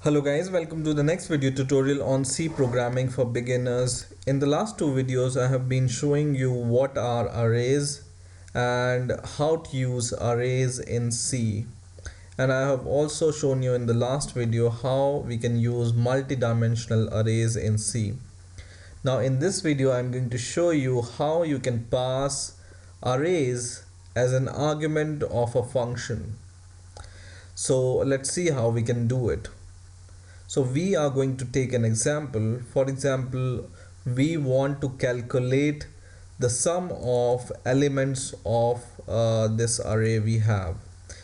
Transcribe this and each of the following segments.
Hello guys, welcome to the next video tutorial on C programming for beginners. In the last two videos I have been showing you what are arrays and how to use arrays in C. And I have also shown you in the last video how we can use multi-dimensional arrays in C. Now in this video I'm going to show you how you can pass arrays as an argument of a function. So let's see how we can do it. So we are going to take an example. For example, we want to calculate the sum of elements of this array we have.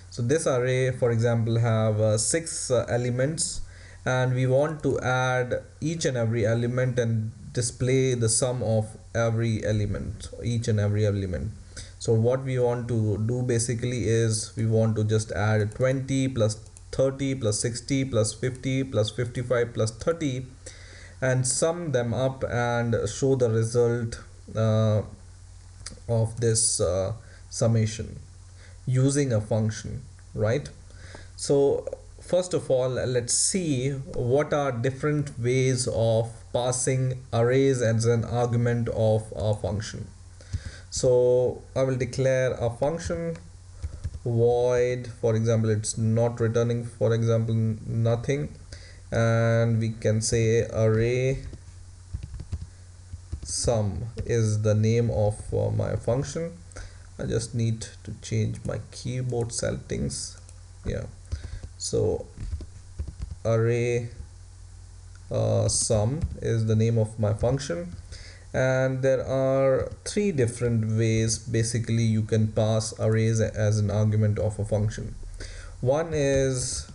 So this array, for example, have 6 elements, and we want to add each and every element and display the sum of every element, each and every element. So what we want to do basically is we want to just add 20 plus 30 plus 60 plus 50 plus 55 plus 30 and sum them up and show the result of this summation using a function, right? So first of all, let's see what are different ways of passing arrays as an argument of a function. So I will declare a function void, for example it's not returning, for example, nothing, and we can say array sum is the name of my function. I just need to change my keyboard settings. Yeah, so array sum is the name of my function, and there are three different ways basically you can pass arrays as an argument of a function. One is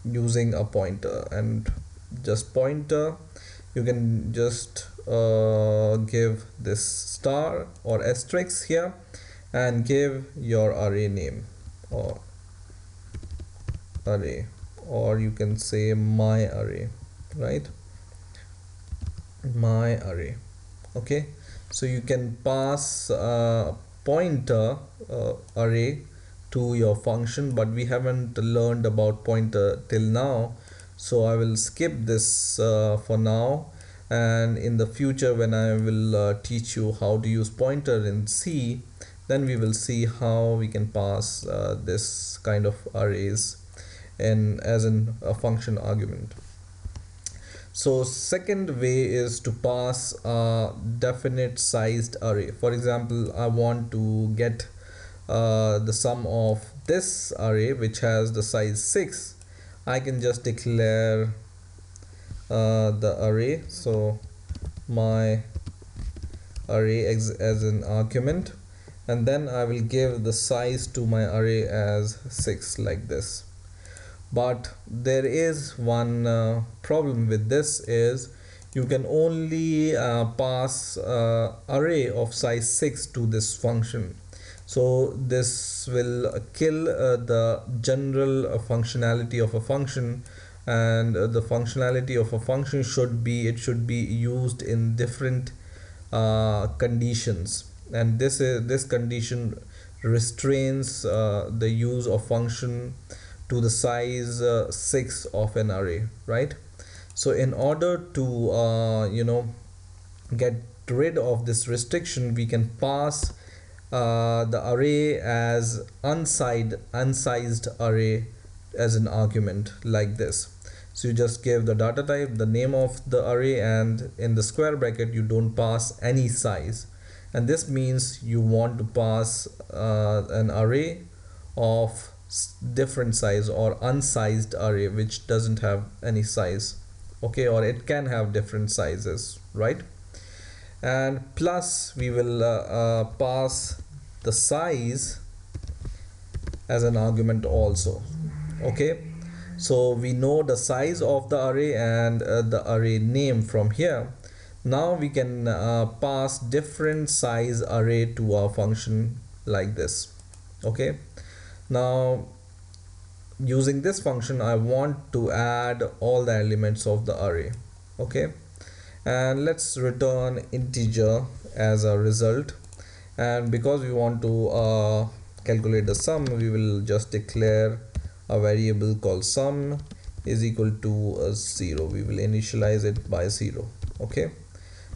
using a pointer, and just pointer you can just give this star or asterisk here and give your array name or array, or you can say my array, right? My array. Okay, so you can pass pointer array to your function, but we haven't learned about pointer till now, so I will skip this for now, and in the future when I will teach you how to use pointer in C, then we will see how we can pass this kind of arrays in as a function argument. So second way is to pass a definite sized array. For example, I want to get the sum of this array which has the size 6. I can just declare the array, so my array as an argument, and then I will give the size to my array as 6 like this. But there is one problem with this is you can only pass array of size 6 to this function. So this will kill the general functionality of a function, and the functionality of a function should be used in different conditions, and this condition restrains the use of function to the size 6 of an array, right? So in order to get rid of this restriction, we can pass the array as unsized array as an argument like this. So you just give the data type, the name of the array, and in the square bracket you don't pass any size, and this means you want to pass an array of different size or unsized array which doesn't have any size, okay, or it can have different sizes, right? And plus we will pass the size as an argument also. Okay, so we know the size of the array and the array name from here. Now we can pass different size array to our function like this. Okay, now using this function I want to add all the elements of the array. Okay, and let's return integer as a result, and because we want to calculate the sum, we will just declare a variable called sum is equal to 0. We will initialize it by 0. Okay,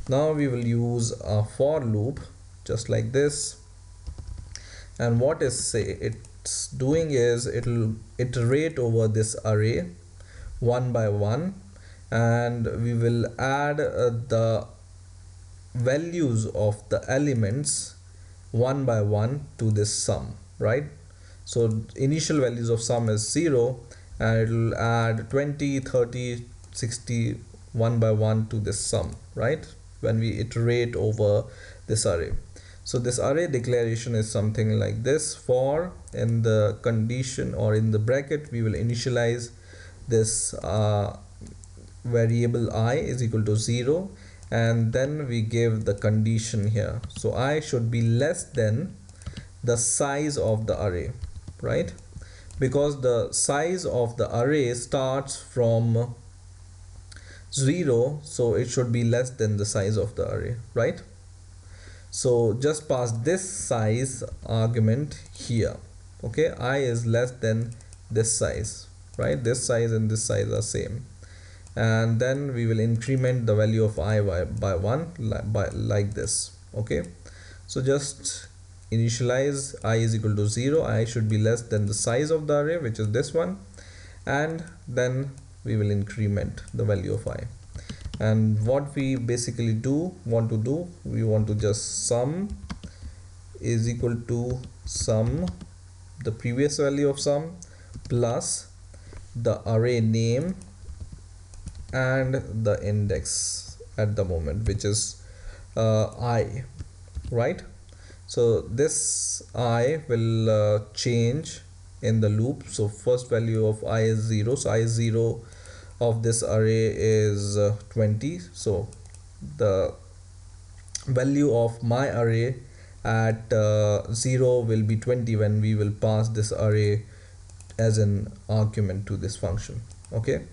now we will use a for loop just like this, and what is say it's doing is it will iterate over this array one by one, and we will add the values of the elements one by one to this sum, right? So initial values of sum is 0, and it will add 20, 30, 60 one by one to this sum, right, when we iterate over this array. So this array declaration is something like this: for, in the condition or in the bracket, we will initialize this variable I is equal to 0, and then we give the condition here. So I should be less than the size of the array, right? Because the size of the array starts from 0, so it should be less than the size of the array, right? So just pass this size argument here. Okay, I is less than this size, right? This size and this size are same, and then we will increment the value of I by 1 like this. Okay, so just initialize I is equal to 0. I should be less than the size of the array, which is this one, and then we will increment the value of I. And what we basically want to do, we want to just sum is equal to sum, the previous value of sum, plus the array name and the index at the moment, which is I, right? So this I will change in the loop. So first value of I is 0, so I is 0 of this array is 20. So the value of my array at 0 will be 20 when we will pass this array as an argument to this function. Okay,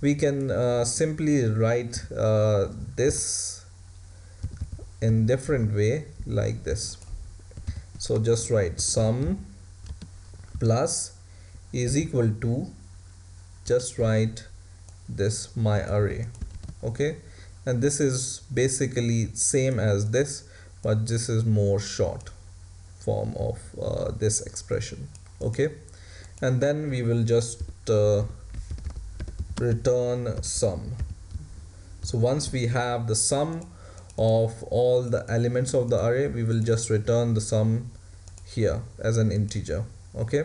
we can simply write this in different way like this. So just write sum plus is equal to, just write this my array. Okay, and this is basically same as this, but this is more short form of this expression. Okay, and then we will just return sum. So once we have the sum of all the elements of the array, we will just return the sum here as an integer. Okay,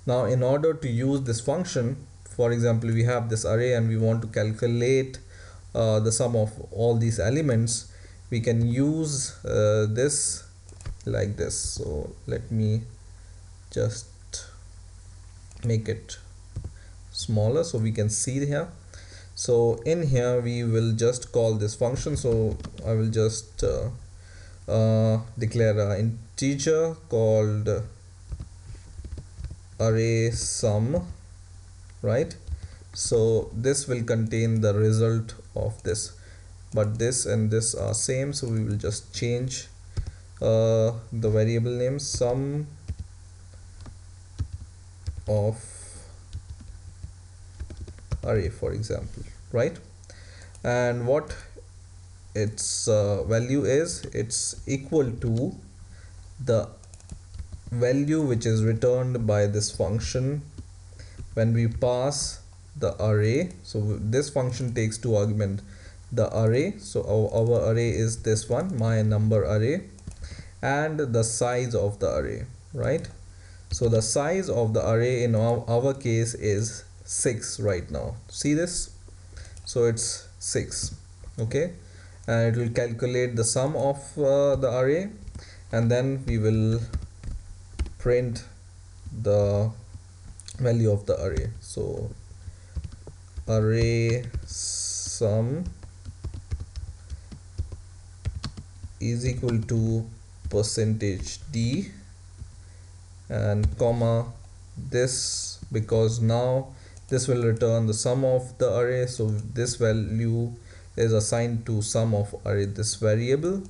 now in order to use this function, for example, we have this array and we want to calculate the sum of all these elements, we can use this like this. So let me just make it smaller so we can see here. So in here we will just call this function. So I will just declare an integer called array sum, right? So this will contain the result of this, but this and this are same, so we will just change the variable name sum of array, for example, right? And what its value is, it's equal to the value which is returned by this function when we pass the array. So this function takes two arguments, the array, so our array is this one, my number array, and the size of the array, right? So the size of the array in our case is 6 right now. See this? So it's 6. Okay, and it will calculate the sum of the array, and then we will print the value of the array. So array sum is equal to %d and comma this, because now this will return the sum of the array. So this value is assigned to sum of array, this variable,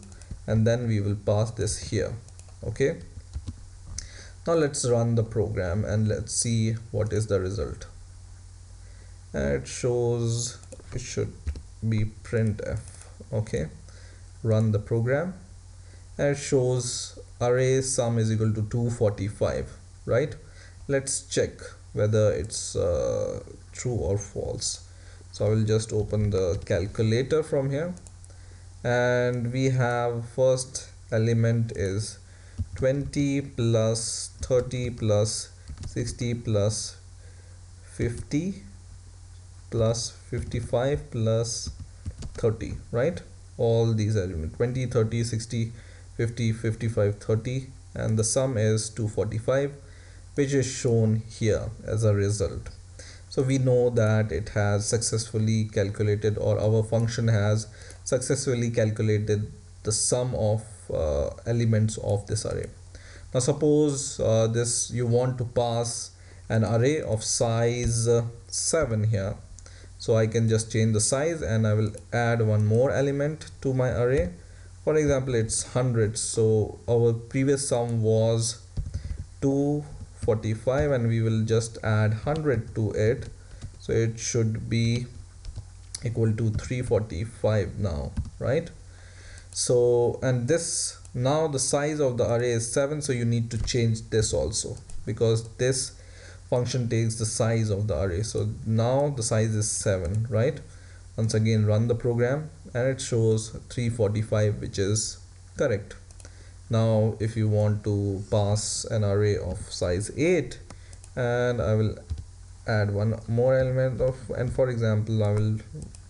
and then we will pass this here. Okay, now let's run the program and let's see what is the result. and it shows it should be printf. Okay, run the program, and it shows array sum is equal to 245, right? Let's check whether it's true or false. So I will just open the calculator from here, and we have first element is 20 plus 30 plus 60 plus 50 plus 55 plus 30, right? All these elements 20, 30, 60, 50, 55, 30, and the sum is 245, which is shown here as a result. So we know that it has successfully calculated, or our function has successfully calculated the sum of elements of this array. Now suppose this you want to pass an array of size 7 here. So I can just change the size and I will add one more element to my array. For example, it's 100. So our previous sum was 245 and we will just add 100 to it. So it should be equal to 345 now, right? So, and this, now the size of the array is 7, so you need to change this also, because this function takes the size of the array. So now the size is 7, right? Once again run the program and it shows 345, which is correct. Now if you want to pass an array of size 8, and I will add one more element of, and for example I will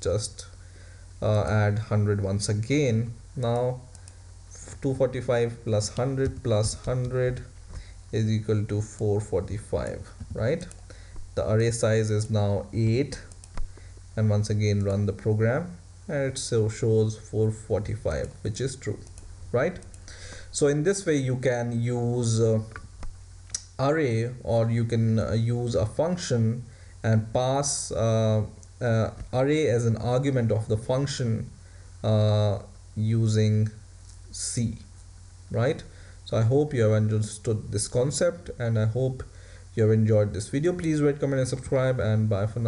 just add 100 once again. Now 245 plus 100 plus 100 is equal to 445, right? The array size is now 8, and once again run the program and it so shows 445, which is true, right? So in this way you can use array, or you can use a function and pass array as an argument of the function using C, right? So I hope you have understood this concept, and I hope you have enjoyed this video. Please rate, comment and subscribe, and bye for now.